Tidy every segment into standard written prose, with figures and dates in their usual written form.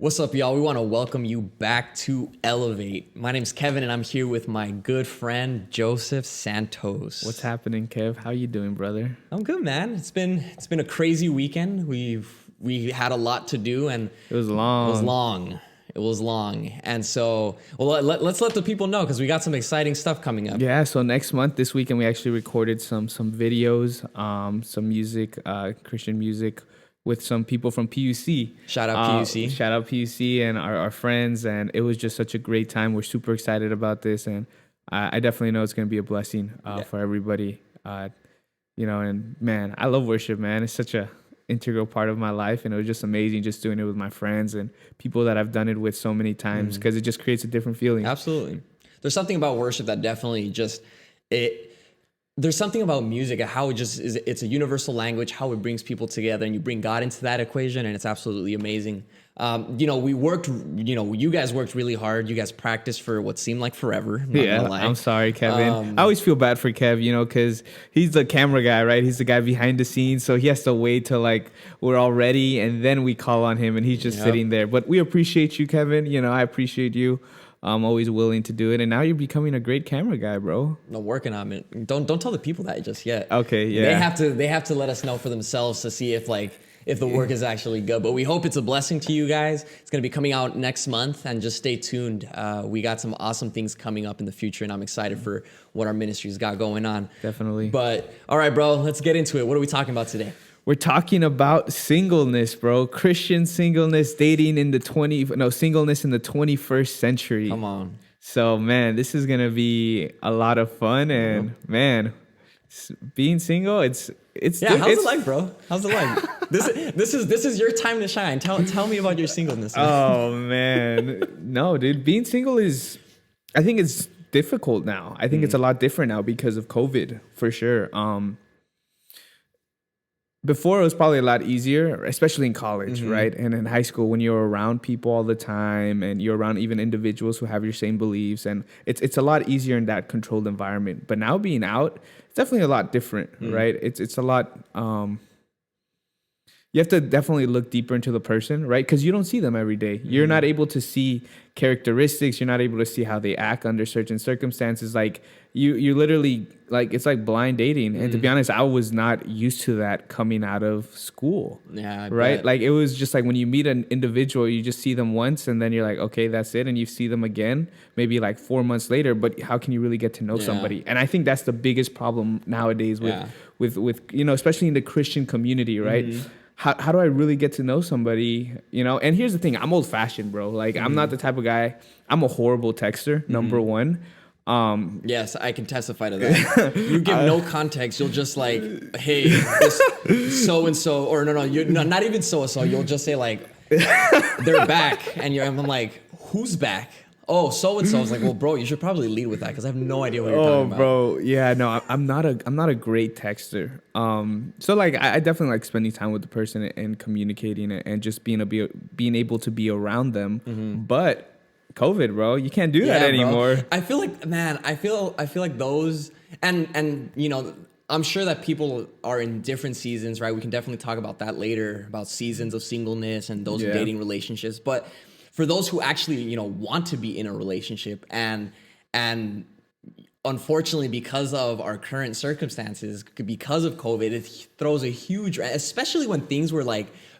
What's up, y'all? We want to welcome you back to Elevate. My name's Kevin, and I'm here with my good friend Joseph Santos. What's happening, Kev? How you doing, brother? I'm good, man. It's been a crazy weekend. We had a lot to do, and It was long. It was long. It was long, and so let's let the people know because we got some exciting stuff coming up. Yeah, so next month, this weekend, we actually recorded some videos, some music, Christian music, with some people from PUC. Shout out PUC. Shout out PUC and our friends, and it was just such a great time. We're super excited about this, and I definitely know it's going to be a blessing for everybody. And man, I love worship, man. It's such a integral part of my life, and it was just amazing just doing it with my friends and people that I've done it with so many times because it just creates a different feeling. Absolutely. There's something about worship that definitely there's something about music, how it just is. It's a universal language, how it brings people together, and you bring God into that equation, and it's absolutely amazing. You guys worked really hard. You guys practiced for what seemed like forever. Yeah, I'm sorry, Kevin. I always feel bad for Kev, because he's the camera guy, right? He's the guy behind the scenes, so he has to wait till we're all ready, and then we call on him, and he's just sitting there. But we appreciate you, Kevin. I appreciate you. I'm always willing to do it, and now you're becoming a great camera guy, bro. No, working on it. Don't tell the people that just yet. Okay, yeah. They have to let us know for themselves to see if the work is actually good. But we hope it's a blessing to you guys. It's gonna be coming out next month, and just stay tuned. We got some awesome things coming up in the future, and I'm excited for what our ministry's got going on. Definitely. But all right, bro, let's get into it. What are we talking about today? We're talking about singleness, bro. Christian singleness, singleness in the 21st century. Come on. So, man, this is gonna be a lot of fun, and man, being single, it's how's it like, bro? How's it like? This is your time to shine. Tell me about your singleness, man. Oh man, no, dude, being single I think it's difficult now. I think it's a lot different now because of COVID, for sure. Before it was probably a lot easier, especially in college, right? And in high school when you're around people all the time and you're around even individuals who have your same beliefs, and it's a lot easier in that controlled environment. But now being out, it's definitely a lot different, right? It's a lot you have to definitely look deeper into the person, right? Because you don't see them every day. You're not able to see characteristics. You're not able to see how they act under certain circumstances. Like you literally, it's like blind dating. And to be honest, I was not used to that coming out of school. Yeah, right? Bet. Like it was just like when you meet an individual, you just see them once and then you're like, okay, that's it. And you see them again, maybe 4 months later, but how can you really get to know somebody? And I think that's the biggest problem nowadays with especially in the Christian community, right? How do I really get to know somebody, And here's the thing, I'm old fashioned, bro. I'm not the type of guy, I'm a horrible texter, number one. Yes, I can testify to that. You give no context. You'll just hey, this so-and-so, or no, you're not even so-and-so. You'll just say they're back. And I'm like, who's back? Oh, so-and-so. I was like, well, bro, you should probably lead with that because I have no idea what you're talking about. Oh, bro. Yeah, no, I'm not a great texter. So I definitely like spending time with the person and communicating and just being able to be around them. But COVID, bro, you can't do that anymore. Bro. I feel like those and I'm sure that people are in different seasons, right? We can definitely talk about that later, about seasons of singleness and those dating relationships. But for those who actually, want to be in a relationship and unfortunately, because of our current circumstances, because of COVID, it throws a huge, especially when things were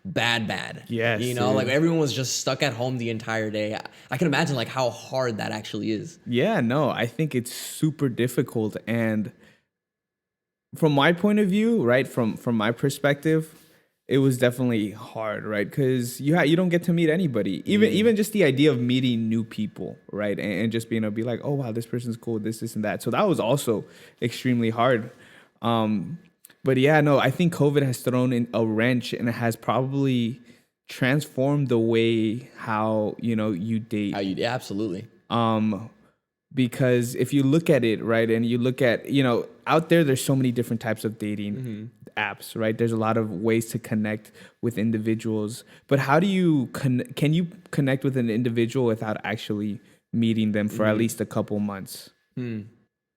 bad. Yes. Everyone was just stuck at home the entire day. I can imagine how hard that actually is. Yeah, no, I think it's super difficult. And from my point of view, right, from my perspective, it was definitely hard, right? Because you don't get to meet anybody. Even just the idea of meeting new people, right? And just being able to be like, oh, wow, this person's cool, this, and that. So that was also extremely hard. But yeah, no, I think COVID has thrown in a wrench and it has probably transformed the way how, you date. Absolutely. Because if you look at it, right, and you look at, out there's so many different types of dating apps, right? There's a lot of ways to connect with individuals. But how do you, can you connect with an individual without actually meeting them for at least a couple months?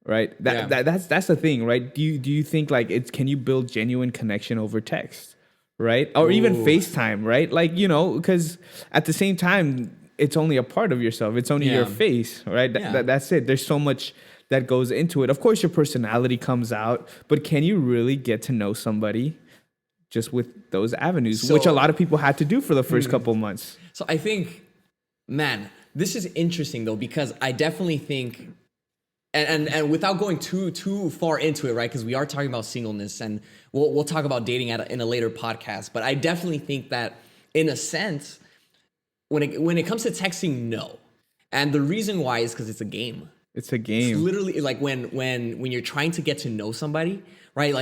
Right? That's the thing, right? Do you think can you build genuine connection over text? right? Or even Ooh. FaceTime, right? Like, because at the same time, it's only a part of yourself. It's only your Yeah. face, right? Yeah. That's it. There's so much that goes into it. Of course, your personality comes out, but can you really get to know somebody just with those avenues, which a So- lot of people had to do for the first couple months? So I think, man, this is interesting though, because I definitely think, and without going too far into it, right? Because we are talking about singleness, and we'll talk about dating in a later podcast. But I definitely think that, in a sense, when it comes to texting, no. And the reason why is because it's a game. It's a It's game. literally like when you're trying to get to know somebody, right?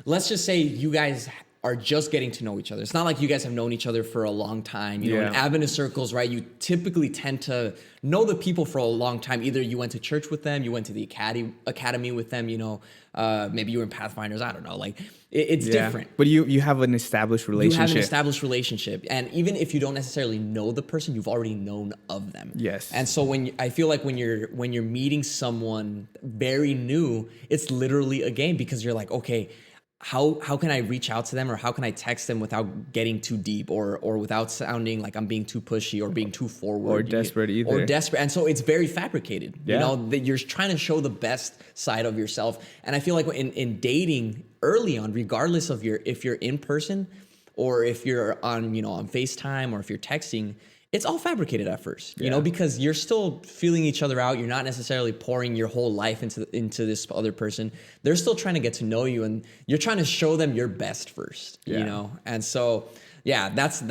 Let's just say you guys are just getting to know each other. It's not like you guys have known each other for a long time. You know, in Yeah. Adventist circles, right? You typically tend to know the people for a long time. Either you went to church with them, you went to the academy with them. Maybe you were in Pathfinders. I don't know. Like it's Yeah. different. But you have an established You relationship. have an established relationship, and even if you don't necessarily know the person, you've already known of them. Yes. And so I feel like when you're meeting someone very new, it's literally a game, because you're like, okay, how can I reach out to them, or how can I text them without getting too deep, or without sounding like I'm being too pushy or being too forward Or desperate either. Or desperate. And so it's very fabricated. Yeah. You know, that you're trying to show the best side of yourself. And I feel like in dating early on, regardless of if you're in person or if you're on FaceTime or if you're texting, it's all fabricated at first, Yeah. because you're still feeling each other out. You're not necessarily pouring your whole life into this other person. They're still trying to get to know you, and you're trying to show them your best first, Yeah. And so, yeah, that's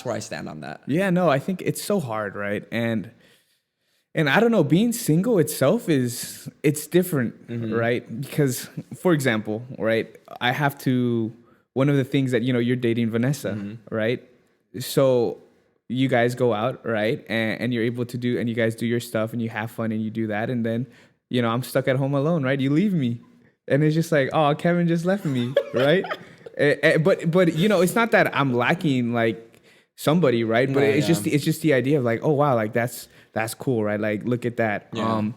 where I stand on that. Yeah, no, I think it's so hard, right? And I don't know, being single itself it's different, right? Because, for example, right, one of the things that, you're dating Vanessa, right? So you guys go out, right? And you're able to and you guys do your stuff and you have fun and you do that. And then, I'm stuck at home alone, right? You leave me. And it's just like, oh, Kevin just left me, right? But it's not that I'm lacking like somebody, right? But No, it's yeah. just the idea of like, oh wow, like that's cool, right? Like look at that. Yeah. And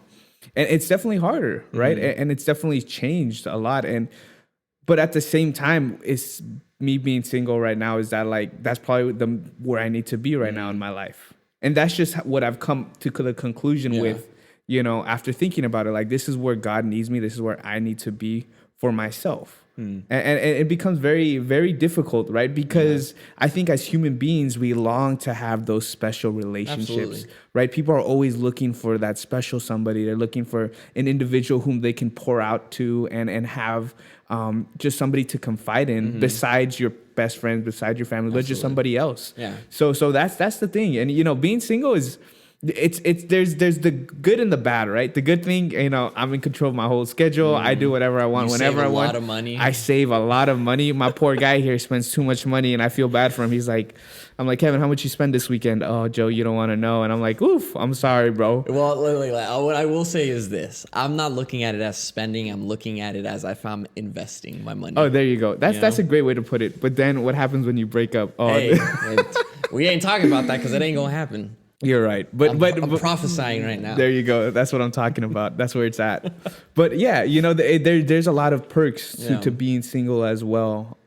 it's definitely harder, right? And it's definitely changed a lot. But at the same time, it's me being single right now is that like that's probably where I need to be right now in my life. And that's just what I've come to the conclusion Yeah. with, after thinking about it. Like this is where God needs me. This is where I need to be for myself. And it becomes very, very difficult, right? Because I think as human beings, we long to have those special relationships, Absolutely. right? People are always looking for that special somebody. They're looking for an individual whom they can pour out to and have just somebody to confide in besides your best friends, besides your family, but just somebody else. Yeah. So that's the thing. And being single is there's the good and the bad, right? The good thing, I'm in control of my whole schedule. I do whatever I want You whenever save I a want. lot of money. I save a lot of money. My poor guy here spends too much money, and I feel bad for him. He's like, I'm like, Kevin, how much you spend this weekend? Oh, Joe, you don't want to know. And I'm like, oof, I'm sorry, bro. Well, what I will say is this: I'm not looking at it as spending. I'm looking at it as if I'm investing my money. Oh, there you go. That's You know? a great way to put it. But then what happens when you break up? Oh, Hey, we ain't talking about that because it ain't gonna happen. you're right. But I'm prophesying right now. There you go. That's what I'm talking about. That's where it's at. But yeah, there's a lot of perks Yeah. to being single as well.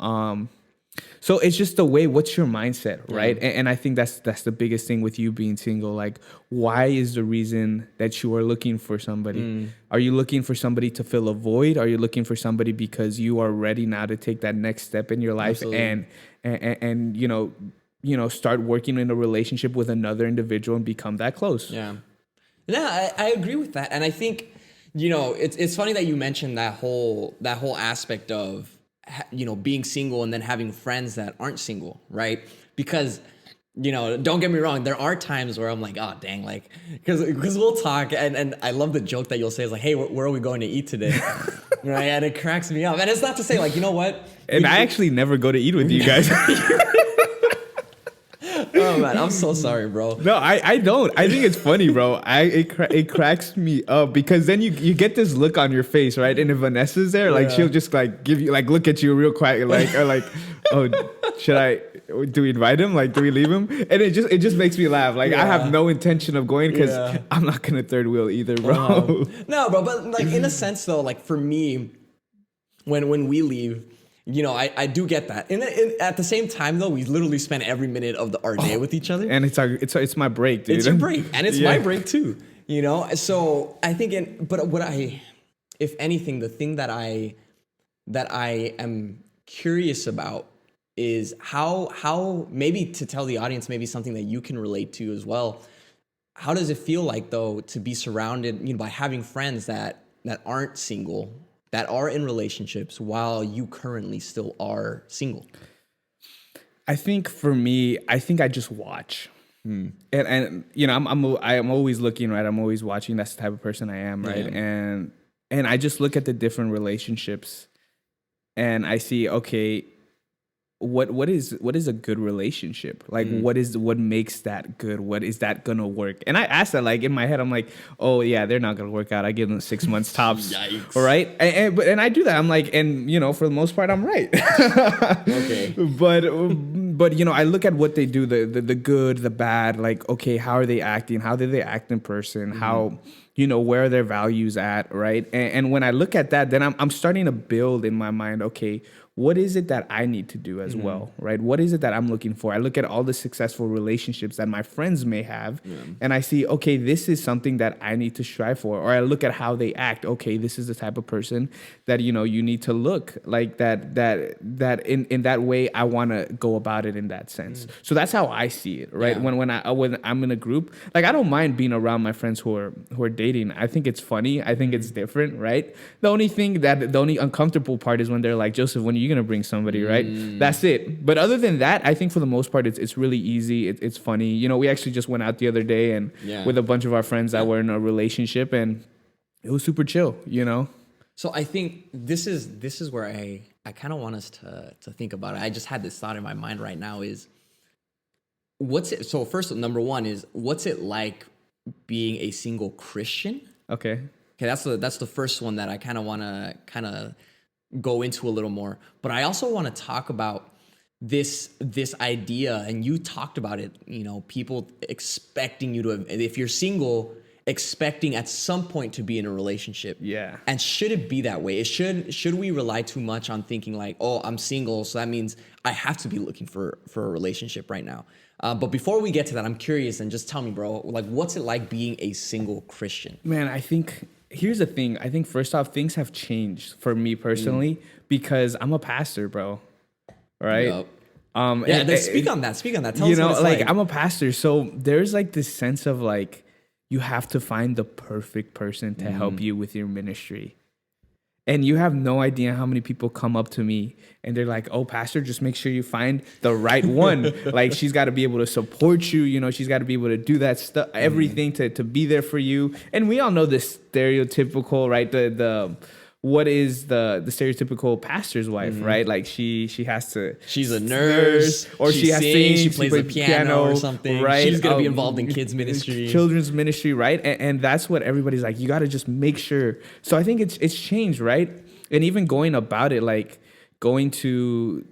So it's just the way. What's your mindset, right? And I think that's the biggest thing with you being single. Like, why is the reason that you are looking for somebody? Are you looking for somebody to fill a void? Are you looking for somebody because you are ready now to take that next step in your life Absolutely. and start working in a relationship with another individual and become that close? Yeah. I agree with that. And I think, it's funny that you mentioned that whole aspect of, being single and then having friends that aren't single, right? Because, don't get me wrong, there are times where I'm like, oh, dang, like, because we'll talk and I love the joke that you'll say is like, hey, where are we going to eat today? Right? And it cracks me up. And it's not to say like, you know what? And I actually never go to eat with you guys. Oh man, I'm so sorry, bro. No, I don't. I think it's funny, bro. It cracks me up because then you get this look on your face, right? And if Vanessa's there, like she'll just like give you like look at you real quiet, like or like, oh, do we invite him? Like, do we leave him? And it just makes me laugh. Like I have no intention of going because I'm not gonna third wheel either, bro. No, bro, but like in a sense though, like for me, when we leave, you know, I do get that. And at the same time, though, we literally spend every minute of our day with each other. And it's my break, dude. It's your break, and it's Yeah. my break too. You know, so I think, if anything, the thing that I am curious about is how maybe to tell the audience maybe something that you can relate to as well. How does it feel like though to be surrounded, you know, by having friends that aren't single, that are in relationships while you currently still are single? I think for me, I think I just watch. And you know, I'm always looking, right? I'm always watching. That's the type of person I am, right? Yeah. And I just look at the different relationships and I see, okay, what is a good relationship? Like what makes that good? What is that gonna work? And I ask that, like in my head, I'm like, oh yeah, they're not gonna work out. I give them 6 months tops. Yikes. All right. And I do that. I'm like, and you know, for the most part, I'm right. Okay. But you know, I look at what they do, the good, the bad, like, okay, how are they acting? How do they act in person? How, you know, where are their values at, right? And when I look at that, then I'm starting to build in my mind, okay, what is it that I need to do as well, right? What is it that I'm looking for? I look at all the successful relationships that my friends may have, and I see, okay, this is something that I need to strive for. Or I look at how they act. Okay, this is the type of person that, you know, you need to look like that in that way. I want to go about it in that sense. So that's how I see it, right? Yeah. When I'm in a group, like I don't mind being around my friends who are dating. I think it's funny. I think it's different, right? The only uncomfortable part is when they're like, Joseph, when are you gonna bring somebody, right? That's it. But other than that, I think for the most part, it's really easy. It's funny. You know, we actually just went out the other day and with a bunch of our friends that were in a relationship, and it was super chill. You know. So I think this is where I kind of want us to think about it. I just had this thought in my mind right now is so first, number one is, what's it like being a single Christian? Okay. Okay, that's the first one that I kind of want to go into a little more. But I also want to talk about this idea, and you talked about it, you know, people expecting you to, if you're single, expecting at some point to be in a relationship. Yeah. And should it be that way? Should we rely too much on thinking like, oh, I'm single, so that means I have to be looking for a relationship right now? But before we get to that, I'm curious, and just tell me, bro, like, what's it like being a single Christian? Man, I think here's the thing. I think first off, things have changed for me personally because I'm a pastor, bro. Right? Yup. And- Speak on that. Tell you us know, what it's like like. I'm a pastor, so there's like this sense of like you have to find the perfect person to help you with your ministry. And you have no idea how many people come up to me and they're like, oh, pastor, just make sure you find the right one. Like, she's got to be able to support you. You know, she's got to be able to do that stuff, everything to be there for you. And we all know the stereotypical, right? What is the stereotypical pastor's wife, right? Like she has to. She's a nurse, or she has to she plays the piano or something. right? She's gonna be involved in kids ministry, children's ministry, right? And that's what everybody's like. You got to just make sure. So I think it's changed, right? And even going about it, like going to.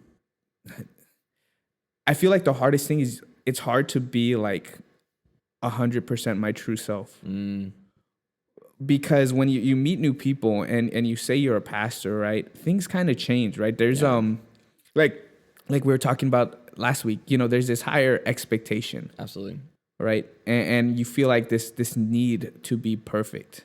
I feel like the hardest thing is it's hard to be like 100% my true self. Because when you meet new people and you say you're a pastor, right? Things kind of change, right? There's like we were talking about last week, you know, there's this higher expectation. Absolutely. Right? And you feel like this need to be perfect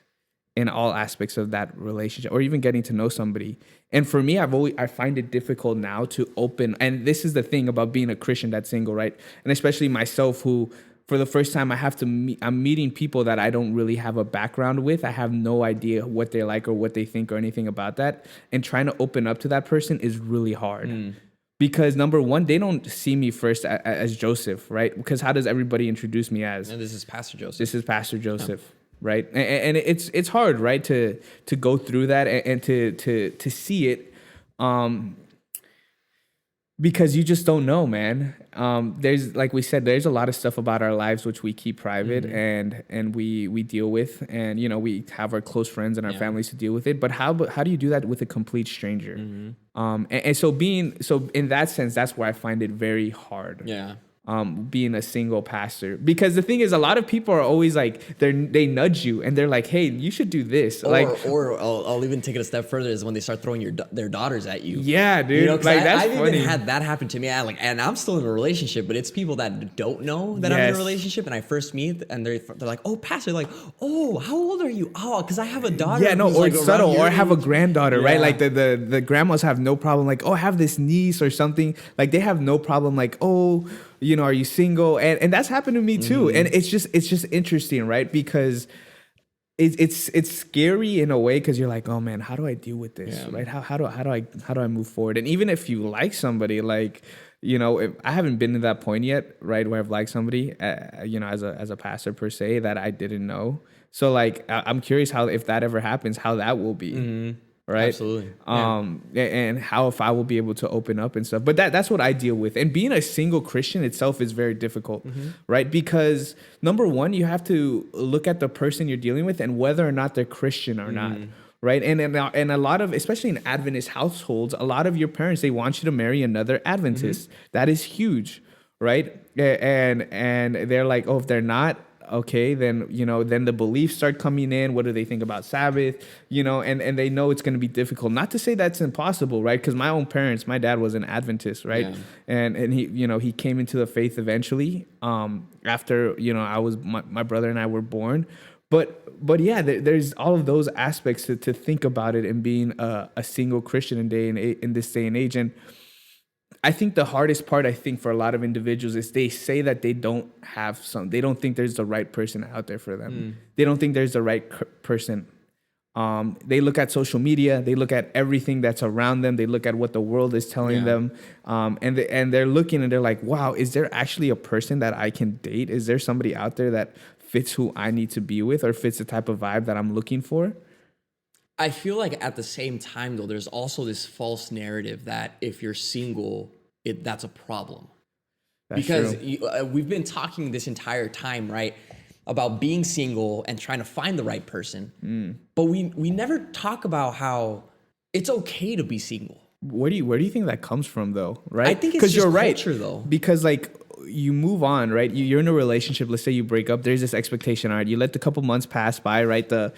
in all aspects of that relationship or even getting to know somebody. And for me, I find it difficult now to open, and this is the thing about being a Christian that's single, right? And especially myself, who for the first time, I'm meeting people that I don't really have a background with. I have no idea what they're like or what they think or anything about that. And trying to open up to that person is really hard. Because number one, they don't see me first as Joseph, right? Because how does everybody introduce me as? And this is Pastor Joseph. This is Pastor Joseph, right? And it's hard, right, to go through that and to see it. Because you just don't know, man. There's, like we said, there's a lot of stuff about our lives which we keep private and we deal with, and you know, we have our close friends and our families to deal with it. But how do you do that with a complete stranger? And so in that sense, that's where I find it very hard. Yeah. being a single pastor, because the thing is, a lot of people are always like, they nudge you and they're like, hey, you should do this. Or I'll even take it a step further, is when they start throwing their daughters at you. Yeah, dude. You know, 'cause that's I've funny. even had that happen to me. And I'm still in a relationship, but it's people that don't know that I'm in a Yes. relationship, and I first meet, and they're like, oh, pastor, like, oh, how old are you? Oh, because I have a daughter. Yeah, no, who's, or like, it's around subtle, your or have a age. granddaughter, right? Yeah. Like the grandmas have no problem, like, oh, I have this niece or something. Like they have no problem, like, oh, you know, are you single? And that's happened to me too. And it's just interesting, right? Because it's scary in a way, because you're like, oh man, how do I deal with this, Yeah. right? How do I move forward? And even if you like somebody, like, you know, if I haven't been to that point yet, right, where I've liked somebody, you know, as a pastor per se, that I didn't know. So like, I'm curious how, if that ever happens, how that will be. Right. Absolutely. Yeah. And how, if I will be able to open up and stuff. But that's what I deal with. And being a single Christian itself is very difficult, right? Because number one, you have to look at the person you're dealing with and whether or not they're Christian or not. Right. And a lot of, especially in Adventist households, a lot of your parents, they want you to marry another Adventist. That is huge. Right. And they're like, oh, if they're not, okay, then, you know, then the beliefs start coming in. What do they think about Sabbath? You know, and they know it's going to be difficult. Not to say that's impossible, right? Because my own parents, my dad was an Adventist, right? Yeah. And he, you know, he came into the faith eventually, after, you know, my brother and I were born. But yeah, there's all of those aspects to think about it, and being a single Christian in this day and age. And I think the hardest part, I think, for a lot of individuals is they say that they don't think there's the right person out there for them. They don't think there's the right person. They look at social media, they look at everything that's around them, they look at what the world is telling them, and they're looking and they're like, wow, is there actually a person that I can date? Is there somebody out there that fits who I need to be with, or fits the type of vibe that I'm looking for? I feel like at the same time, though, there's also this false narrative that if you're single, that's a problem. That's Because true. we've been talking this entire time, right, about being single and trying to find the right person. But we never talk about how it's okay to be single. Where do you think that comes from, though? Right? I think it's 'Cause just you're right. culture, though. Because like, you move on, right? You're in a relationship. Let's say you break up. There's this expectation. All right, you let the couple months pass by, right? The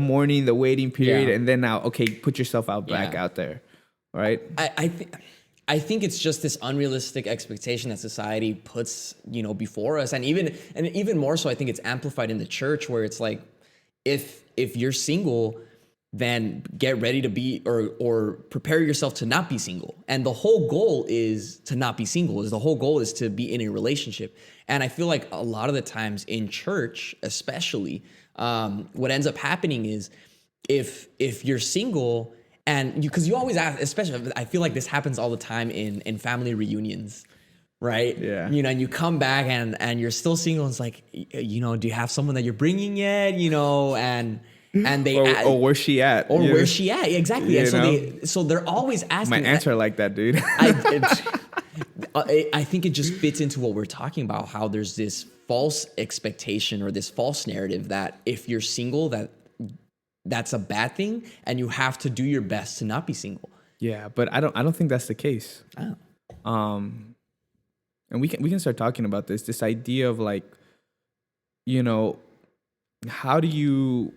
mourning, the waiting period, Yeah. and then now, okay, put yourself back out there, right? I think it's just this unrealistic expectation that society puts, you know, before us, and even more so, I think it's amplified in the church, where it's like, if you're single, then get ready to be, or prepare yourself to not be single. And the whole goal is to not be single. The whole goal is to be in a relationship. And I feel like a lot of the times in church, especially, what ends up happening is, if you're single, and because you always ask, especially, I feel like this happens all the time in family reunions, right? Yeah. You know, and you come back and you're still single. And it's like, you know, do you have someone that you're bringing yet? You know, and they Or where's she at? or You know? where's she at? Exactly. You And so they're always asking. My aunts are like that, dude. I think it just fits into what we're talking about, how there's this false expectation or this false narrative that if you're single, that's a bad thing, and you have to do your best to not be single. Yeah, but I don't think that's the case. Oh. And we can start talking about this idea of, like, you know, how do you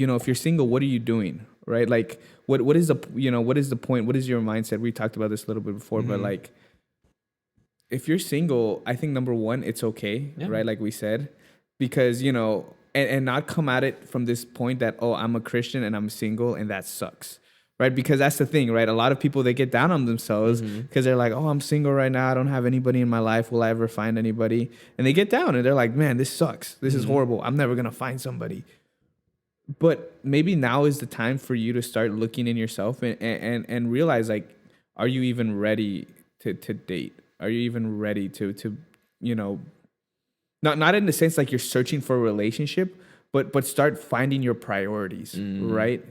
know, if you're single, what are you doing, right? Like, what is the, you know, what is the point? What is your mindset? We talked about this a little bit before, but like, if you're single, I think number one, it's okay, right? Like we said, because, you know, and not come at it from this point that, oh, I'm a Christian and I'm single and that sucks, right? Because that's the thing, right? A lot of people, they get down on themselves because they're like, oh, I'm single right now. I don't have anybody in my life. Will I ever find anybody? And they get down and they're like, man, this sucks. This is horrible. I'm never going to find somebody. But maybe now is the time for you to start looking in yourself and realize, like, are you even ready to date? Are you even ready to you know, not in the sense like you're searching for a relationship, but start finding your priorities, right?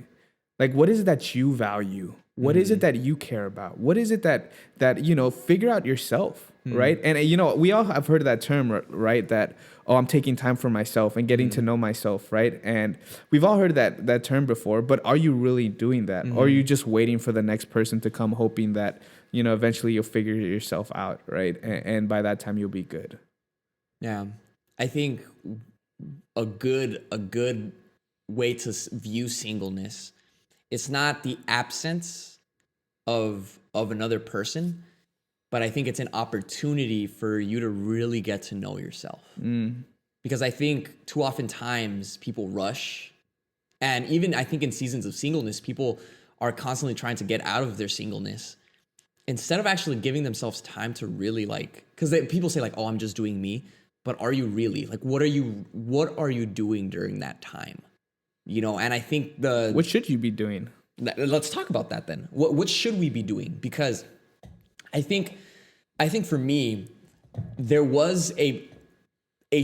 Like, what is it that you value? What is it that you care about? What is it that you know, figure out yourself, right? And we all have heard that term, right? That, oh, I'm taking time for myself and getting to know myself, right? And we've all heard that term before, but are you really doing that? Or are you just waiting for the next person to come, hoping that, eventually you'll figure yourself out, right? And by that time you'll be good. Yeah. I think a good way to view singleness, it's not the absence of another person, but I think it's an opportunity for you to really get to know yourself. Because I think too often times people rush, and even I think in seasons of singleness, people are constantly trying to get out of their singleness instead of actually giving themselves time to really because people say like, oh, I'm just doing me. But are you really? Like, what are you doing during that time? And I think what should you be doing? Let's talk about that then. What should we be doing? Because I think for me, there was a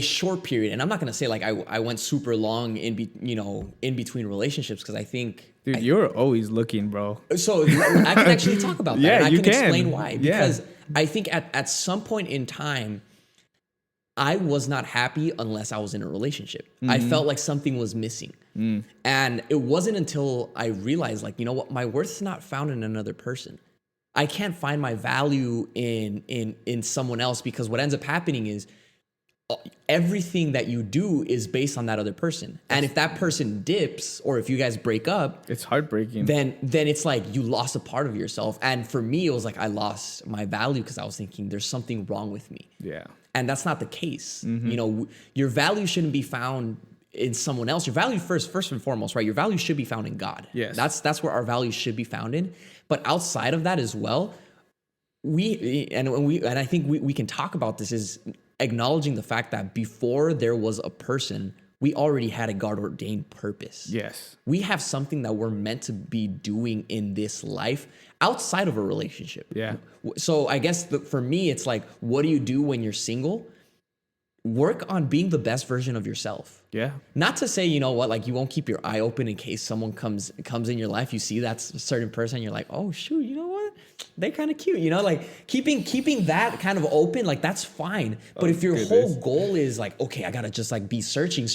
short period, and I'm not gonna say like I went super long in between relationships, because I think, dude, you're always looking, bro. So I can actually talk about that. Yeah, and I you can explain why. Because Yeah. I think at some point in time, I was not happy unless I was in a relationship. I felt like something was missing. And it wasn't until I realized, like, you know what, my worth is not found in another person. I can't find my value in someone else, because what ends up happening is everything that you do is based on that other person. And if that person dips, or if you guys break up, it's heartbreaking. Then it's like you lost a part of yourself. And for me, it was like I lost my value, because I was thinking there's something wrong with me. Yeah. And that's not the case. Your value shouldn't be found in someone else. Your value first and foremost, right? Your value should be found in God. Yes. That's where our value should be found in. But outside of that as well, I think we can talk about this, is acknowledging the fact that before there was a person, we already had a God ordained purpose. Yes. We have something that we're meant to be doing in this life outside of a relationship. Yeah. So I guess for me, it's like, what do you do when you're single? Work on being the best version of yourself. Yeah. Not to say, like you won't keep your eye open in case someone comes in your life. You see that's a certain person, you're like, oh shoot, you know what? They're kind of cute, like keeping that kind of open, like that's fine. But if your whole goal is like, okay, I gotta just like be searching,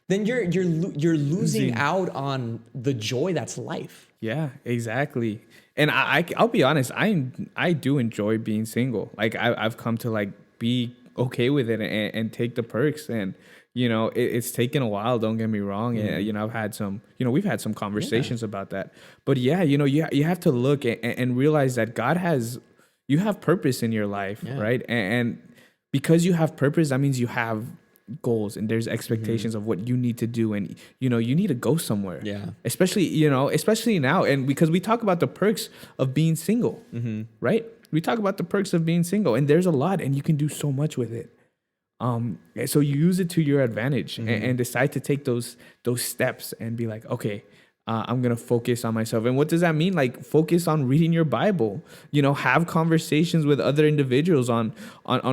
then you're losing out on the joy that's life. Yeah, exactly. And I'll be honest, I do enjoy being single. Like I've come to like be okay with it and take the perks. And it's taken a while, don't get me wrong. And I've had some, we've had some conversations about that. But yeah, you have to look and realize that you have purpose in your life, right? And because you have purpose, that means you have goals, and there's expectations of what you need to do, and you need to go somewhere. Yeah. Especially now, and because we talk about the perks of being single, right? We talk about the perks of being single, and there's a lot, and you can do so much with it. So you use it to your advantage, and decide to take those steps and be like, okay, I'm gonna focus on myself. And what does that mean? Like, focus on reading your Bible. Have conversations with other individuals on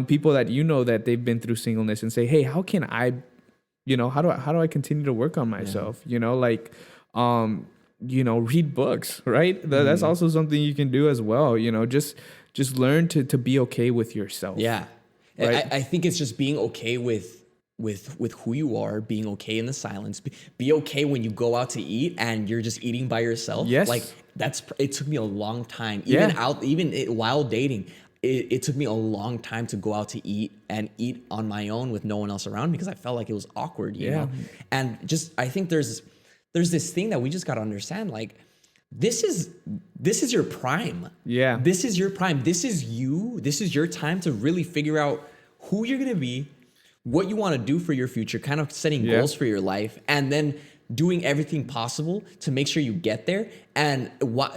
people that that they've been through singleness, and say, hey, how can I, how do I continue to work on myself? Read books, right? That's also something you can do as well. Just learn to be okay with yourself. Yeah. Right? I think it's just being okay with who you are, being okay in the silence, be okay when you go out to eat and you're just eating by yourself. Yes. Like it took me a long time, while dating, it took me a long time to go out to eat on my own with no one else around, because I felt like it was awkward, you know? And just, I think there's this thing that we just got to understand, like, this is your prime. Yeah. This is your prime. This is you. This is your time to really figure out who you're going to be, what you want to do for your future, kind of setting goals for your life, and then doing everything possible to make sure you get there. And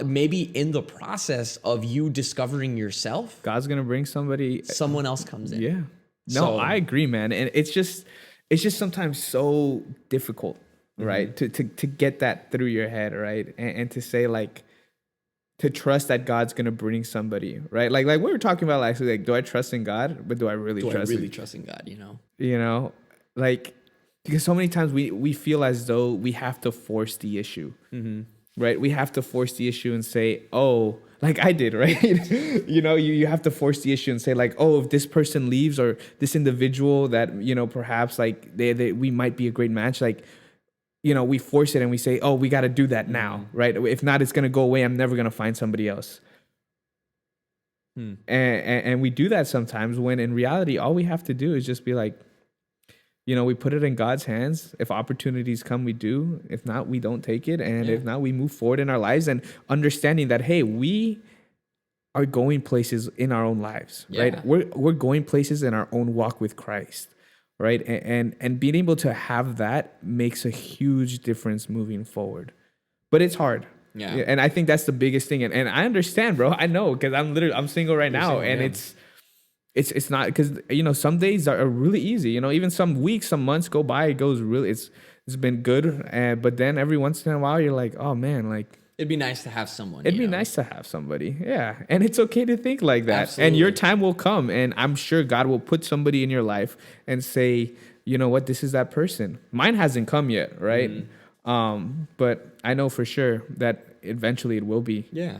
maybe in the process of you discovering yourself, God's going to bring someone else comes in. Yeah. No, I agree, man. And it's just sometimes so difficult, right? To get that through your head, right? And to say, like, to trust that God's gonna bring somebody, right? Like we were talking about last week, like, do I trust in God? But do I really trust in God, like, because so many times we feel as though we have to force the issue, right? We have to force the issue and say, oh, like I did, right? You have to force the issue and say like, oh, if this person leaves or this individual that, perhaps like we might be a great match, like, we force it and we say, oh, we got to do that now, right? If not, it's going to go away. I'm never going to find somebody else. And we do that sometimes when in reality, all we have to do is just be like, we put it in God's hands. If opportunities come, we do. If not, we don't take it. And if not, we move forward in our lives and understanding that, hey, we are going places in our own lives, right? We're going places in our own walk with Christ, right? And being able to have that makes a huge difference moving forward. But it's hard. Yeah. And I think that's the biggest thing. And I understand, bro. I know, because I'm single right now. Single, and it's not, because some days are really easy. Even some weeks, some months go by, it goes really, it's been good. But then every once in a while, you're like, oh man, like it'd be nice to have someone. It'd be nice to have somebody. Yeah. And it's okay to think like that. Absolutely. And your time will come. And I'm sure God will put somebody in your life and say, you know what, this is that person. Mine hasn't come yet, right? But I know for sure that eventually it will be. Yeah.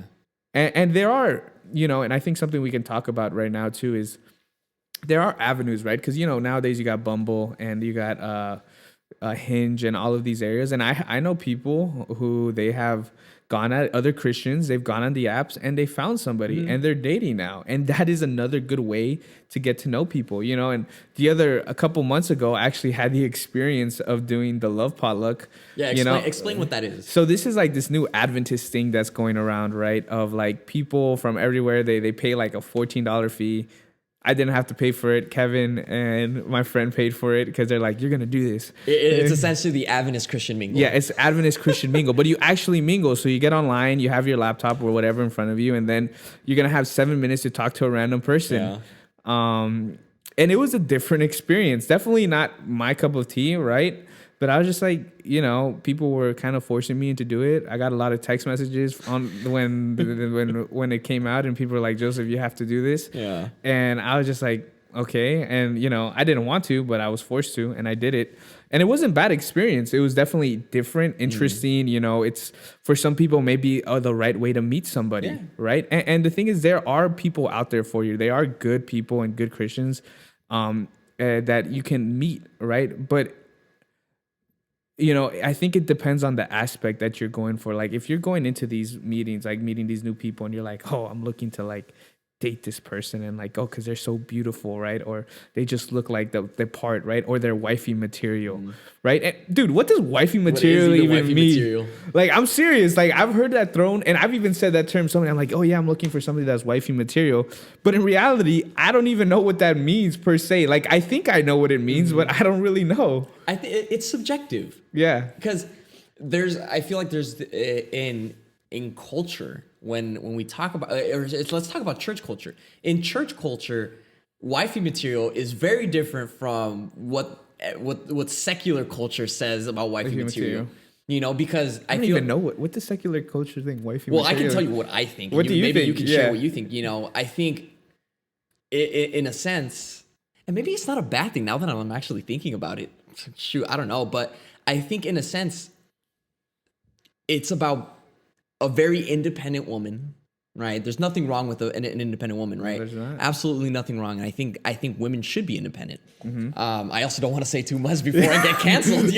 And there are, and I think something we can talk about right now too is there are avenues, right? Because, nowadays you got Bumble and you got Hinge and all of these areas. And I know people who they have gone at other Christians, they've gone on the apps and they found somebody and they're dating now. And that is another good way to get to know people, and a couple months ago, I actually had the experience of doing the love potluck. Yeah. Explain what that is. So this is like this new Adventist thing that's going around, right? Of like people from everywhere, they pay like a $14 fee. I didn't have to pay for it. Kevin and my friend paid for it because they're like, you're going to do this. It's essentially the Adventist Christian mingle. Yeah, it's Adventist Christian mingle, but you actually mingle. So you get online, you have your laptop or whatever in front of you, and then you're going to have 7 minutes to talk to a random person. Yeah. And it was a different experience. Definitely not my cup of tea, right? But I was just like, people were kind of forcing me to do it. I got a lot of text messages on when it came out, and people were like, Joseph, you have to do this. Yeah. And I was just like, okay. And, I didn't want to, but I was forced to, and I did it. And it wasn't a bad experience. It was definitely different, interesting. It's for some people maybe the right way to meet somebody, right? And the thing is, there are people out there for you. They are good people and good Christians that you can meet, right? But I think it depends on the aspect that you're going for. Like if you're going into these meetings, like meeting these new people and you're like, oh, I'm looking to like date this person and like, oh, because they're so beautiful, right? Or they just look like the part, right? Or they're wifey material, right? And, dude, what does wifey material even mean? Material? Like, I'm serious. Like, I've heard that thrown, and I've even said that term. I'm like, oh yeah, I'm looking for somebody that's wifey material. But in reality, I don't even know what that means per se. Like, I think I know what it means, but I don't really know. I think it's subjective. Yeah, because I feel like there's in culture. When we talk about, let's talk about church culture. In church culture, wifey material is very different from what secular culture says about wifey material. Because I don't even know what the secular culture thing wifey material. Well, I can tell you what I think. What do you think? Maybe you can share what you think. I think in a sense, and maybe it's not a bad thing now that I'm actually thinking about it. Shoot, I don't know, but I think in a sense, it's about a very independent woman, right? There's nothing wrong with an independent woman, right? There's not. Absolutely nothing wrong. And I think women should be independent. I also don't want to say too much before I get canceled.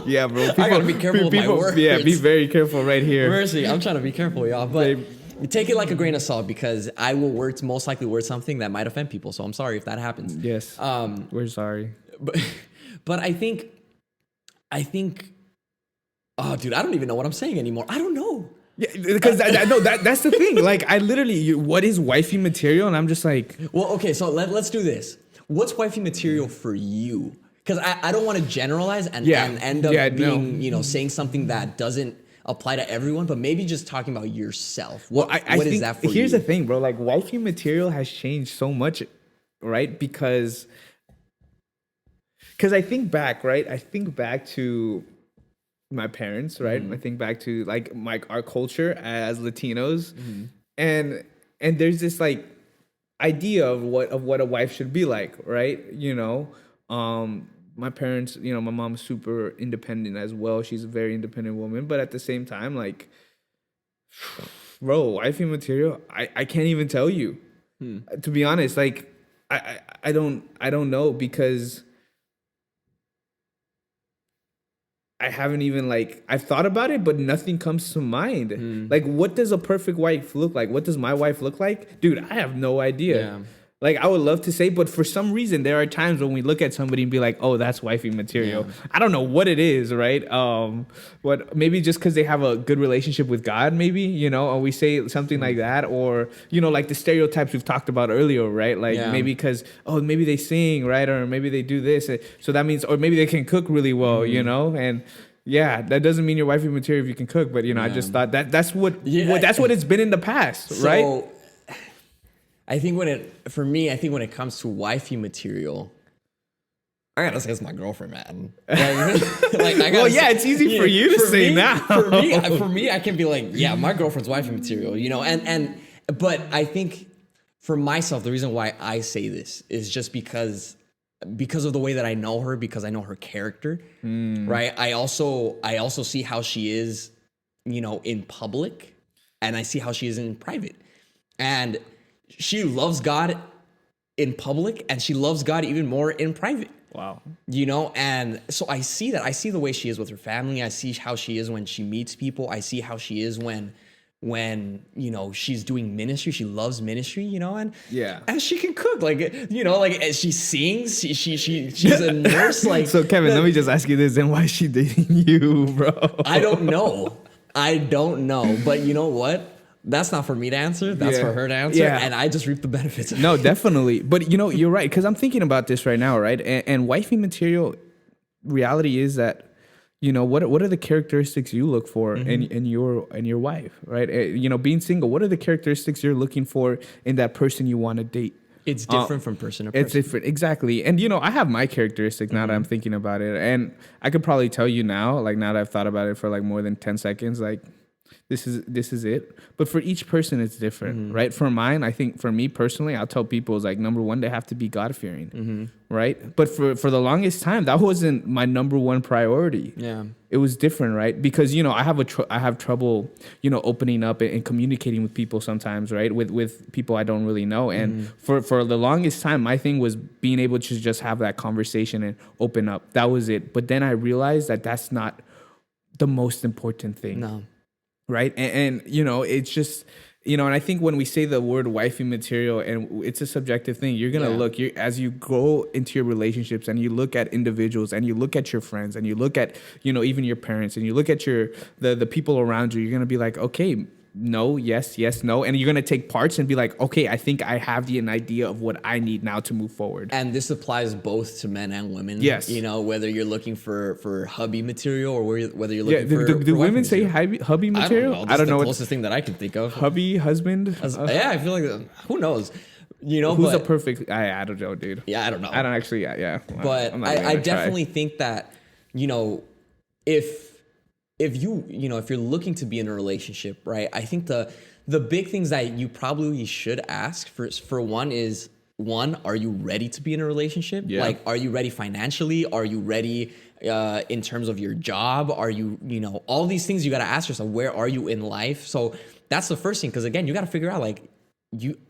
Yeah, bro. I gotta be careful with my words. Yeah, be very careful right here. Mercy, I'm trying to be careful, y'all. But take it like a grain of salt because I will most likely word something that might offend people. So I'm sorry if that happens. Yes. We're sorry. But I think. Oh, dude, I don't even know what I'm saying anymore. I don't know. Yeah, because that's the thing. Like, I literally, what is wifey material? And I'm just like, well, okay, so let's do this. What's wifey material for you? Because I don't want to generalize and end up being, saying something that doesn't apply to everyone, but maybe just talking about yourself. What is that for you? Here's the thing, bro. Like, wifey material has changed so much, right? Because I think back, right? I think back to my parents, right? I think back to like our culture as Latinos, and there's this like idea of what a wife should be like, right? my parents, you know, my mom's super independent as well. She's a very independent woman, but at the same time, like, bro, wifey material, I can't even tell you. To be honest, like, I don't know, because I haven't even, like, I've thought about it, but nothing comes to mind. Like, what does a perfect wife look like? What does my wife look like? Dude, I have no idea. Yeah. Like, I would love to say, but for some reason, there are times when we look at somebody and be like, oh, that's wifey material. Yeah. I don't know what it is, right? But maybe just because they have a good relationship with God, maybe, you know, or we say something like that, or, you know, like the stereotypes we've talked about earlier, right? Like, maybe because, oh, maybe they sing, right? Or maybe they do this. So that means, or maybe they can cook really well, you know? And yeah, that doesn't mean you're wifey material if you can cook, but, you know, I just thought that's what it's been in the past, right? So, I think when it comes to wifey material, I gotta say it's my girlfriend, man. Like, Well, yeah, it's easy for you to say now. For me, I can be like, yeah, my girlfriend's wifey material, you know. But I think for myself, the reason why I say this is just because of the way that I know her, because I know her character, right? I also see how she is, you know, in public, and I see how she is in private, and she loves God in public, and she loves God even more in private. Wow. You know, and so I see that. I see the way she is with her family. I see how she is when she meets people. I see how she is when you know, she's doing ministry. She loves ministry, you know, and she can cook, like, you know, like, she sings. She's a nurse. Like, so Kevin, let me just ask you this: then why is she dating you, bro? I don't know, but you know what? That's not for me to answer. That's for her to answer. Yeah. And I just reap the benefits of it. No, definitely. But, you know, you're right. Because I'm thinking about this right now, right? And wifey material, reality is that, you know, what are the characteristics you look for in your wife, right? You know, being single, what are the characteristics you're looking for in that person you want to date? It's different from person to person. It's different, exactly. And, you know, I have my characteristics now that I'm thinking about it. And I could probably tell you now, like, now that I've thought about it for, like, more than 10 seconds, like, this is it. But for each person, it's different, right? For mine, I think for me personally, I'll tell people is like, number one, they have to be God-fearing, right? But for the longest time, that wasn't my number one priority. Yeah. It was different, right? Because, you know, I have trouble, you know, opening up and communicating with people sometimes, right? With people I don't really know. And for the longest time, my thing was being able to just have that conversation and open up. That was it. But then I realized that that's not the most important thing. No. Right. And, you know, it's just, you know, and I think when we say the word wifey material, and it's a subjective thing, you're going to look, as you go into your relationships and you look at individuals and you look at your friends and you look at, you know, even your parents and you look at the people around you, you're going to be like, okay, no, yes, no. And you're going to take parts and be like, okay, I think I have an idea of what I need now to move forward. And this applies both to men and women. Yes. You know, whether you're looking for hubby material or whether you're looking for do women say hubby material? I don't know. That's the closest thing that I can think of. Hubby, husband? Yeah, I feel like, who knows? You know, who's a perfect, I don't know, dude. Yeah, I don't know. I don't actually, yeah. But I definitely think that, you know, if you're looking to be in a relationship, right? I think the big things that you probably should ask for one, are you ready to be in a relationship? Yeah. Like, are you ready financially? Are you ready in terms of your job? Are you, you know, all these things you got to ask yourself, where are you in life? So that's the first thing. Because again, you got to figure out, like,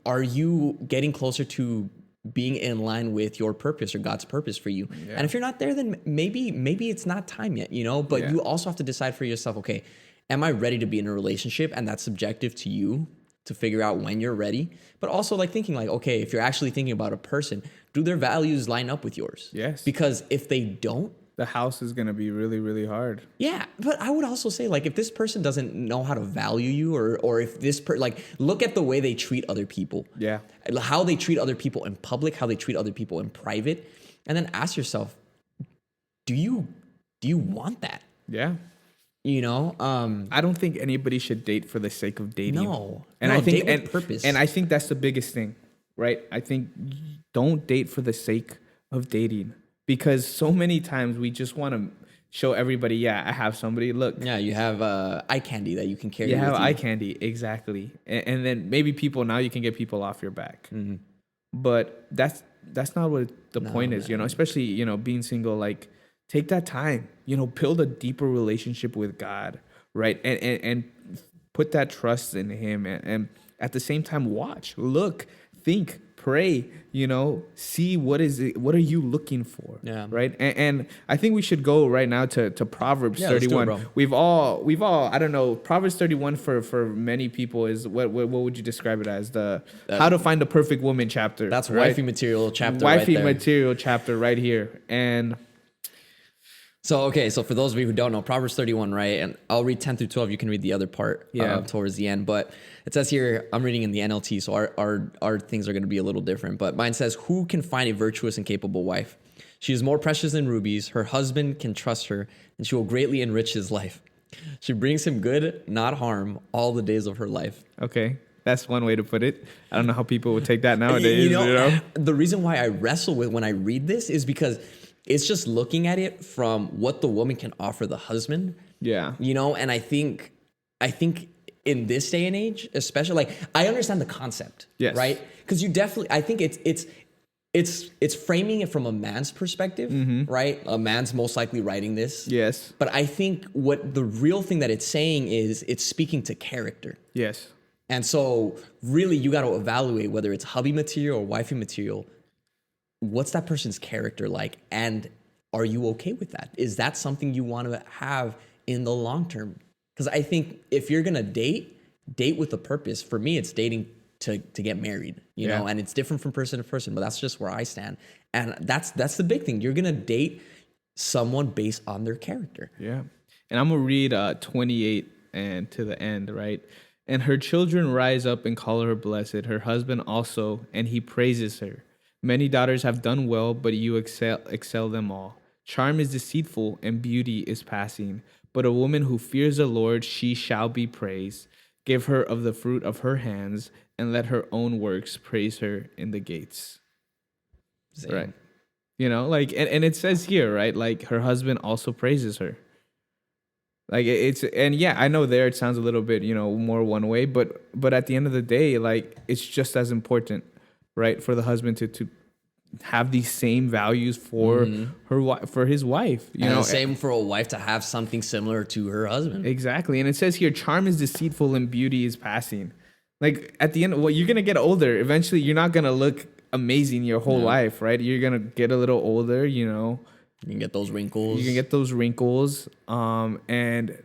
are you getting closer to being in line with your purpose or God's purpose for you? Yeah. And if you're not there, then maybe it's not time yet, you know, but you also have to decide for yourself, okay, am I ready to be in a relationship? And that's subjective to you to figure out when you're ready. But also, like, thinking like, okay, if you're actually thinking about a person, do their values line up with yours? Yes. Because if they don't, the house is going to be really, really hard. Yeah. But I would also say, like, if this person doesn't know how to value you, or if this look at the way they treat other people. Yeah. How they treat other people in public, how they treat other people in private. And then ask yourself, do you want that? Yeah. You know, I don't think anybody should date for the sake of dating. No. And I think date with purpose. And I think that's the biggest thing, right? I think don't date for the sake of dating. Because so many times we just want to show everybody, yeah, I have somebody. Look. Yeah, you have eye candy that you can carry. You have eye candy, exactly. And then maybe now you can get people off your back. Mm-hmm. But that's not what the point is, you know, especially, you know, being single. Like, take that time, you know, build a deeper relationship with God, right? And put that trust in him, and at the same time, watch, look, think, pray, you know, see what are you looking for, Yeah. right? And I think we should go right now to Proverbs Yeah, let's do it, 31. bro. We've all I don't know, Proverbs 31 for many people is what would you describe it as? The how to find a perfect woman chapter. That's right? wifey material chapter right Wifey there. material chapter right here. And So, okay, so for those of you who don't know, Proverbs 31, right? And I'll read 10 through 12. You can read the other part towards the end. But it says here, I'm reading in the NLT, so our things are going to be a little different. But mine says, who can find a virtuous and capable wife? She is more precious than rubies. Her husband can trust her, and she will greatly enrich his life. She brings him good, not harm, all the days of her life. okay, that's one way to put it. I don't know how people would take that nowadays. You know, the reason why I wrestle with when I read this is because it's just looking at it from what the woman can offer the husband. Yeah. You know, and I think in this day and age, especially, like, I understand the concept. Yes. Right? Because you definitely, I think it's framing it from a man's perspective, right? A man's most likely writing this. Yes. But I think what the real thing that it's saying is it's speaking to character. Yes. And so really you got to evaluate whether it's hubby material or wifey material. What's that person's character like? And are you okay with that? Is that something you want to have in the long term? Because I think if you're going to date with a purpose. For me, it's dating to get married, you know, and it's different from person to person, but that's just where I stand. And that's the big thing. You're going to date someone based on their character. Yeah. And I'm going to read 28 and to the end, right? And her children rise up and call her blessed, her husband also, and he praises her. Many daughters have done well, but you excel them all. Charm is deceitful and beauty is passing, but a woman who fears the Lord, she shall be praised. Give her of the fruit of her hands, and let her own works praise her in the gates. Same. Right. You know, like, and it says here, right? Like, her husband also praises her. Like, and yeah, I know there it sounds a little bit, you know, more one way, but at the end of the day, like, it's just as important, right, for the husband to have these same values for for his wife, you And know. the same for a wife to have something similar to her husband. Exactly. And it says here, charm is deceitful and beauty is passing. Like, at the end, well, you're going to get older. Eventually, you're not going to look amazing your whole life, right? You're going to get a little older, you know. You can get those wrinkles. You can get those wrinkles. And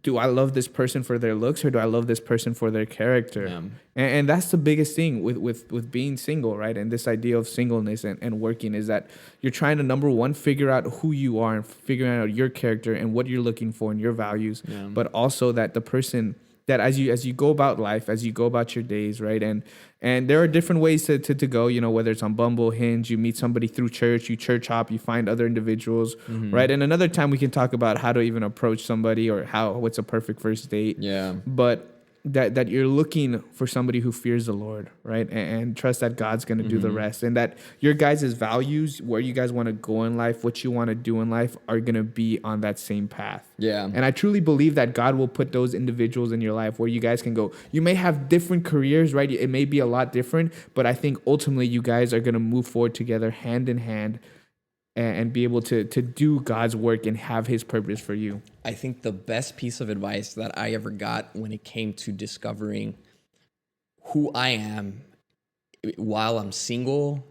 do I love this person for their looks, or do I love this person for their character? Yeah. And that's the biggest thing with being single, right? And this idea of singleness and working is that you're trying to, number one, figure out who you are and figuring out your character and what you're looking for and your values. Yeah. But also that the person that as you go about life, as you go about your days, right? And there are different ways to go, you know, whether it's on Bumble, Hinge, you meet somebody through church, you church hop, you find other individuals, right? And another time we can talk about how to even approach somebody or what's a perfect first date. Yeah. But that you're looking for somebody who fears the Lord, right? And trust that God's going to do the rest, and that your guys' values, where you guys want to go in life, what you want to do in life, are going to be on that same path. Yeah. And I truly believe that God will put those individuals in your life where you guys can go. You may have different careers, right? It may be a lot different, but I think ultimately you guys are going to move forward together hand in hand and be able to do God's work and have his purpose for you. I think the best piece of advice that I ever got when it came to discovering who I am while I'm single,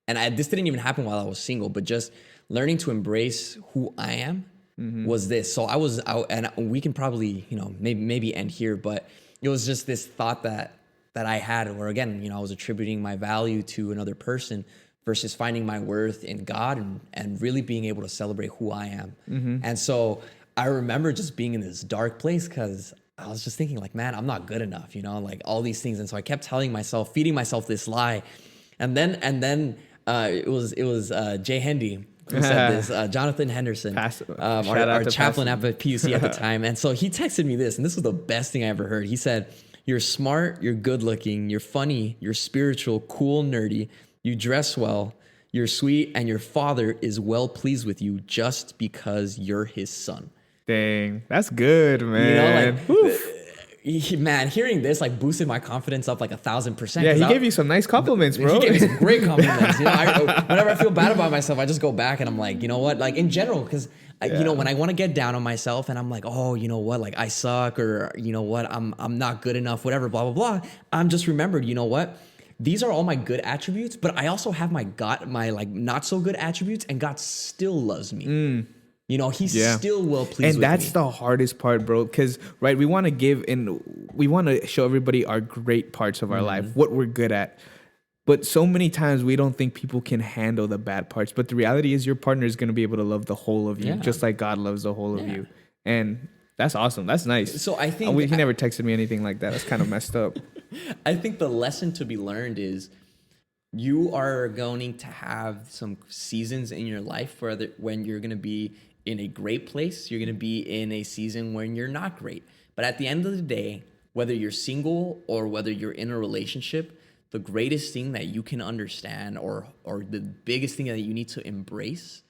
and this didn't even happen while I was single, but just learning to embrace who I am was this. So I was out, and we can probably, you know, maybe end here, but it was just this thought that I had, where again, you know, I was attributing my value to another person versus finding my worth in God and really being able to celebrate who I am. And so I remember just being in this dark place because I was just thinking, like, man, I'm not good enough, you know, like all these things. And so I kept telling myself, feeding myself this lie. And then it was Jay Hendy who said this, Jonathan Henderson, our chaplain at PUC at the time. And so he texted me this, and this was the best thing I ever heard. He said, "You're smart, you're good looking, you're funny, you're spiritual, cool, nerdy, you dress well, you're sweet, and your father is well pleased with you just because you're his son." Dang, that's good, man. You know, like, Man, hearing this like boosted my confidence up like 1,000%. Yeah, he gave you some nice compliments, bro. He gave me some great compliments. You know, whenever I feel bad about myself, I just go back and I'm like, you know what? Like in general, because you know, when I want to get down on myself and I'm like, oh, you know what? Like I suck, or you know what? I'm not good enough, whatever, blah blah blah. I'm just remembered, you know what? These are all my good attributes, but I also have my like not so good attributes, and God still loves me. You know, he's still well pleased and with that's me. the hardest part, bro, because right, we want to give and we want to show everybody our great parts of our life, what we're good at, but so many times we don't think people can handle the bad parts. But the reality is your partner is going to be able to love the whole of you, just like God loves the whole of you. And that's awesome. That's nice. So I think he never texted me anything like that. That's kind of messed up. I think the lesson to be learned is you are going to have some seasons in your life when you're going to be in a great place. You're going to be in a season when you're not great. But at the end of the day, whether you're single or whether you're in a relationship, the greatest thing that you can understand or the biggest thing that you need to embrace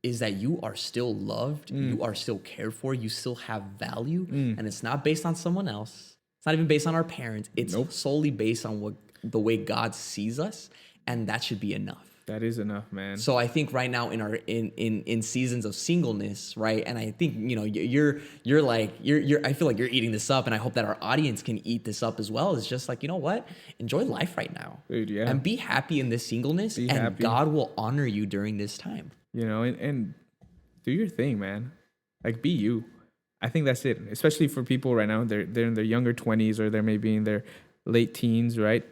is that you are still loved, you are still cared for, you still have value, and it's not based on someone else. It's not even based on our parents. It's solely based on the way God sees us, and that should be enough. That is enough, man. So I think right now in seasons of singleness, right? And I think, you know, you're I feel like you're eating this up, and I hope that our audience can eat this up as well. It's just like, you know what? Enjoy life right now. Dude, yeah. And be happy in this singleness, and happy. God will honor you during this time. You know, and do your thing, man. Like, be you. I think that's it. Especially for people right now, they're in their younger 20s, or they're maybe in their late teens, right?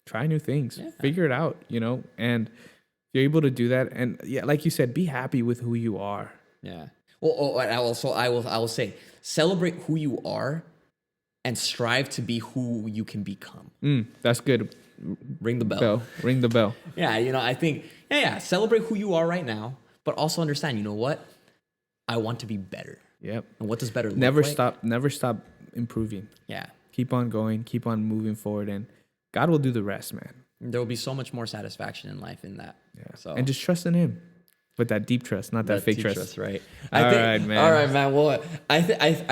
Try new things, figure it out, you know, and you're able to do that. And yeah, like you said, be happy with who you are. Yeah. Well, I will say, celebrate who you are and strive to be who you can become. That's good. Ring the bell. Ring the bell. Yeah. You know, I think, celebrate who you are right now, but also understand, you know what? I want to be better. Yep. And what does better look like? Never stop improving. Yeah. Keep on going, keep on moving forward, and God will do the rest, man. There will be so much more satisfaction in life in that. Yeah. So. And just trust in Him, but that deep trust, not that fake trust. Right. All right, man. All right, man. Well, I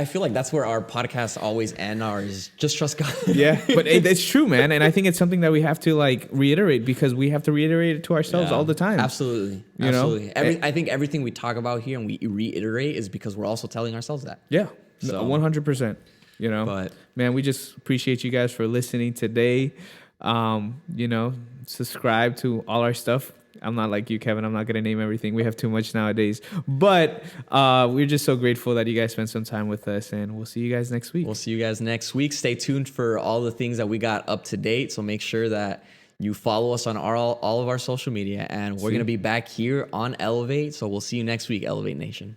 feel like that's where our podcasts always end. Is just trust God. Yeah, but it's true, man. And I think it's something that we have to like reiterate, because we have to reiterate it to ourselves all the time. Absolutely. You know? I think everything we talk about here and we reiterate is because we're also telling ourselves that. Yeah. So. 100%. You know, but man, we just appreciate you guys for listening today. You know, subscribe to all our stuff. I'm not like you, Kevin. I'm not going to name everything. We have too much nowadays. But we're just so grateful that you guys spent some time with us, and we'll see you guys next week. We'll see you guys next week. Stay tuned for all the things that we got up to date. So make sure that you follow us on all of our social media, and we're going to be back here on Elevate. So we'll see you next week, Elevate Nation.